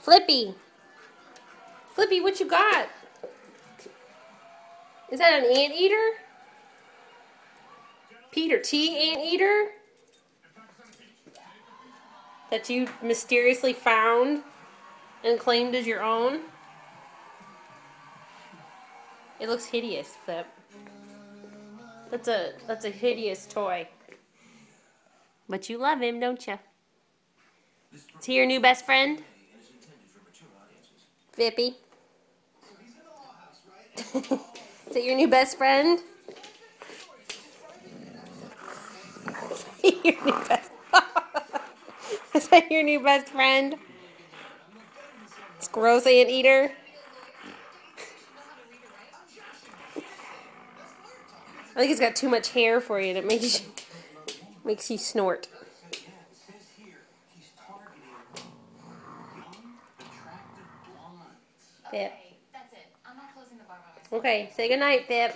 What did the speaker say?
Flippy. Flippy, what you got? Is that an anteater? Peter T. Anteater? That you mysteriously found and claimed as your own? It looks hideous, Flip. That's a hideous toy. But you love him, don't you? Is he your new best friend? Flippy. Is it your new best friend? Your new best Is that your new best friend? It's gross anteater. I think it's got too much hair for you and it makes you snort. Pip. Okay, say goodnight, Pip.